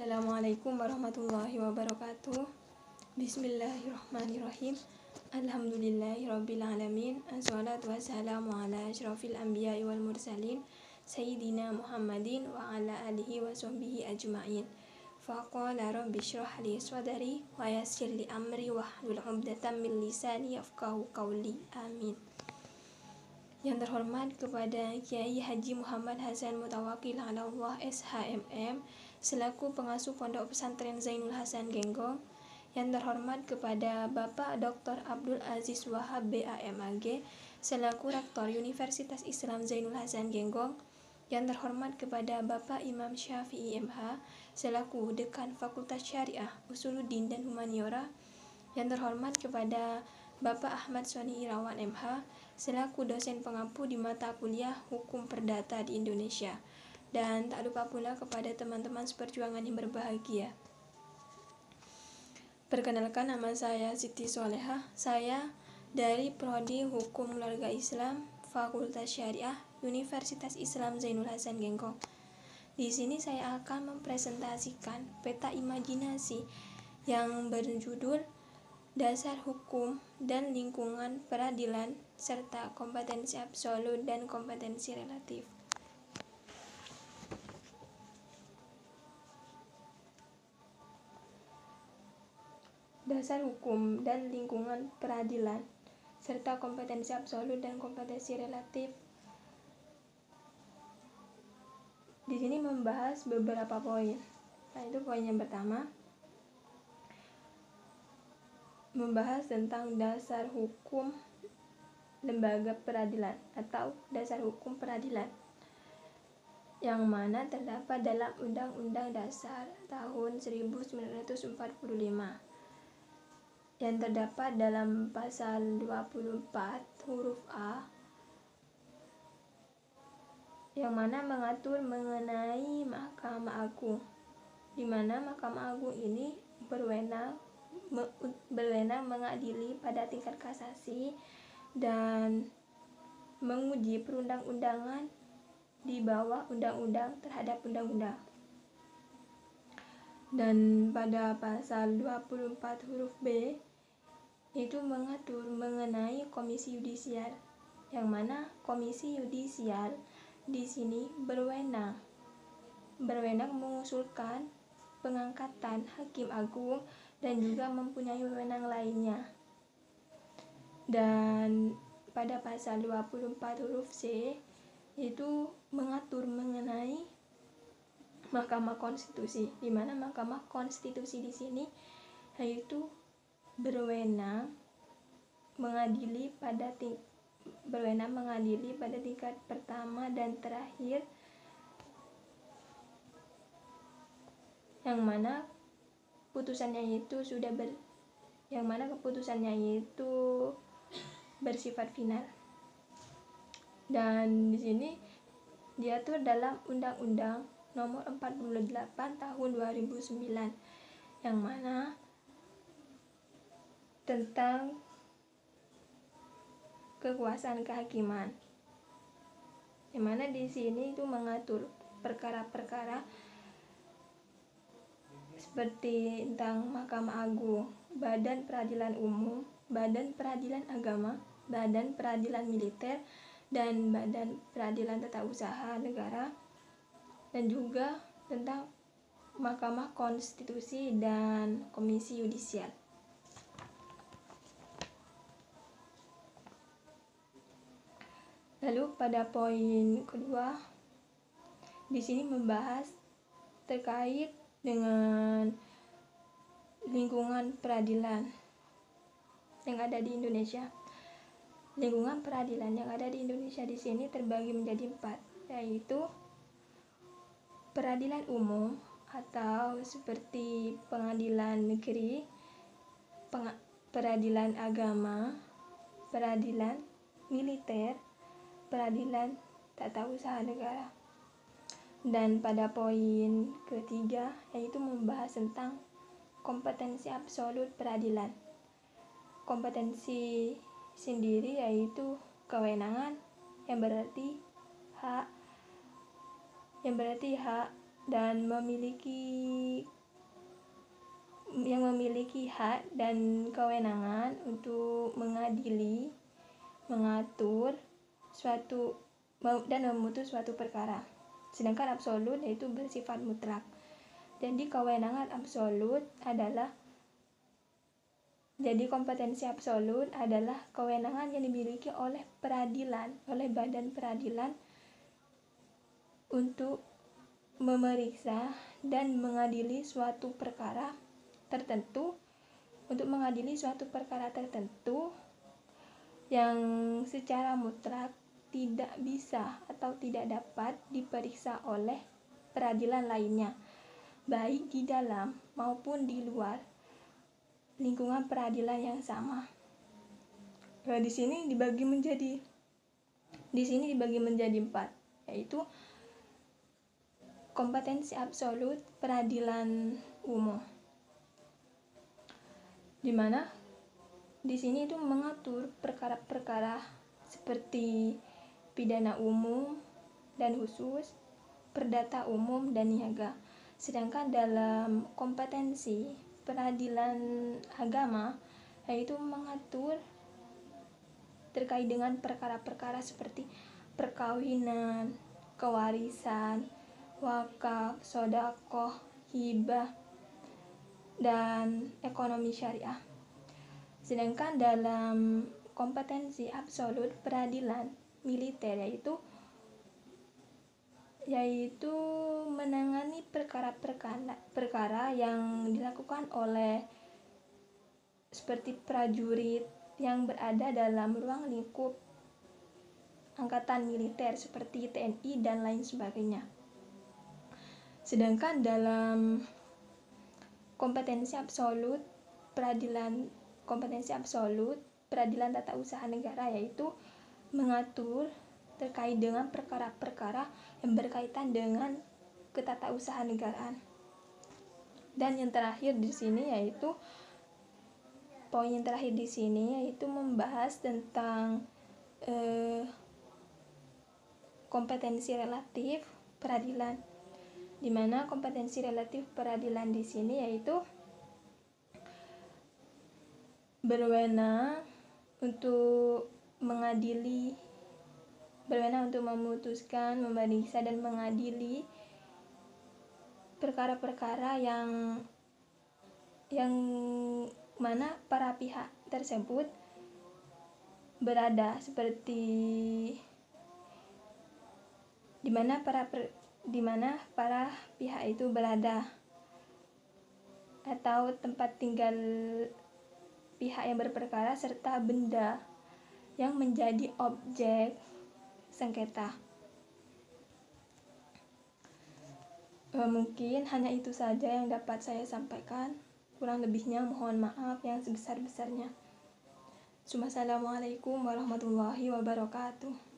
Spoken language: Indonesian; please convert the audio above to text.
Assalamualaikum warahmatullahi wabarakatuh. Bismillahirrahmanirrahim. Alhamdulillahirrabbilalamin. Assalatu wassalamu ala asyrafil anbiya'i wal mursalin Sayyidina Muhammadin wa ala alihi wa sahbihi ajma'in. Faqala rabbi syrah li sadri wa yassir li amri wahlul 'uqdatam min lisani yafqahu qawli. Amin. Yang terhormat kepada Kiai Haji Muhammad Hasan Mutawakil Alallah SHMM selaku pengasuh Pondok Pesantren Zainul Hasan Genggong. Yang terhormat kepada Bapak Dr. Abdul Aziz Wahab BAMAG selaku Rektor Universitas Islam Zainul Hasan Genggong. Yang terhormat kepada Bapak Imam Syafi'i MH selaku Dekan Fakultas Syariah, Usuluddin dan Humaniora. Yang terhormat kepada Bapak Ahmad Soni Irawan MH selaku dosen pengampu di mata kuliah Hukum Perdata di Indonesia. Dan tak lupa pula kepada teman-teman seperjuangan yang berbahagia. Perkenalkan, nama saya Siti Solehah. Saya dari Prodi Hukum Keluarga Islam Fakultas Syariah Universitas Islam Zainul Hasan Genggong. Di sini saya akan mempresentasikan peta imajinasi yang berjudul Dasar Hukum dan Lingkungan Peradilan serta Kompetensi Absolut dan Kompetensi Relatif. Dasar hukum dan lingkungan peradilan serta kompetensi absolut dan kompetensi relatif. Di sini membahas beberapa poin. Itu poin yang pertama, membahas tentang dasar hukum lembaga peradilan atau dasar hukum peradilan yang mana terdapat dalam Undang-Undang Dasar tahun 1945 yang terdapat dalam pasal 24 huruf A yang mana mengatur mengenai Mahkamah Agung, di mana Mahkamah Agung ini berwenang mengadili pada tingkat kasasi dan menguji perundang-undangan di bawah undang-undang terhadap undang-undang. Dan pada pasal 24 huruf B itu mengatur mengenai komisi yudisial, yang mana komisi yudisial di sini berwenang mengusulkan pengangkatan hakim agung dan juga mempunyai wewenang lainnya. Dan pada pasal 24 huruf C itu mengatur mengenai Mahkamah Konstitusi, di mana Mahkamah Konstitusi di sini yaitu berwenang mengadili pada tingkat pertama dan terakhir, yang mana keputusannya itu bersifat final. Dan di sini diatur dalam Undang-Undang Nomor 48 Tahun 2009 yang mana tentang kekuasaan kehakiman, yang mana di sini itu mengatur perkara-perkara seperti tentang Mahkamah Agung, Badan Peradilan Umum, Badan Peradilan Agama, Badan Peradilan Militer, dan Badan Peradilan Tata Usaha Negara, dan juga tentang Mahkamah Konstitusi dan Komisi Yudisial. Lalu pada poin kedua di sini membahas terkait dengan lingkungan peradilan yang ada di Indonesia. Lingkungan peradilan yang ada di Indonesia di sini terbagi menjadi 4, yaitu peradilan umum atau seperti pengadilan negeri, peradilan agama, peradilan militer, peradilan tata usaha negara. Dan pada poin ketiga yaitu membahas tentang kompetensi absolut peradilan. Kompetensi sendiri yaitu kewenangan yang berarti hak dan memiliki hak dan kewenangan untuk mengadili, mengatur suatu dan memutus suatu perkara. Sedangkan absolut yaitu bersifat mutlak. Jadi kompetensi absolut adalah kewenangan yang dimiliki oleh badan peradilan untuk memeriksa dan mengadili suatu perkara tertentu, yang secara mutlak tidak bisa atau tidak dapat diperiksa oleh peradilan lainnya, baik di dalam maupun di luar lingkungan peradilan yang sama. Di sini dibagi menjadi 4, yaitu kompetensi absolut peradilan umum, di mana di sini itu mengatur perkara-perkara seperti pidana umum dan khusus, perdata umum dan niaga. Sedangkan dalam kompetensi peradilan agama yaitu mengatur terkait dengan perkara-perkara seperti perkawinan, kewarisan, wakaf, sedekah, hibah, dan ekonomi syariah. Sedangkan dalam kompetensi absolut peradilan militer yaitu menangani perkara yang dilakukan oleh seperti prajurit yang berada dalam ruang lingkup angkatan militer seperti TNI dan lain sebagainya. Sedangkan dalam kompetensi absolut peradilan tata usaha negara yaitu mengatur terkait dengan perkara-perkara yang berkaitan dengan ketatausahaan negaraan. Dan yang terakhir di sini yaitu membahas tentang kompetensi relatif peradilan, di mana kompetensi relatif peradilan di sini yaitu berwenang untuk memutuskan, memeriksa dan mengadili perkara-perkara yang mana para pihak tersebut berada, seperti di mana para pihak itu berada atau tempat tinggal pihak yang berperkara serta benda yang menjadi objek sengketa. Mungkin hanya itu saja yang dapat saya sampaikan. Kurang lebihnya mohon maaf yang sebesar-besarnya. Assalamualaikum warahmatullahi wabarakatuh.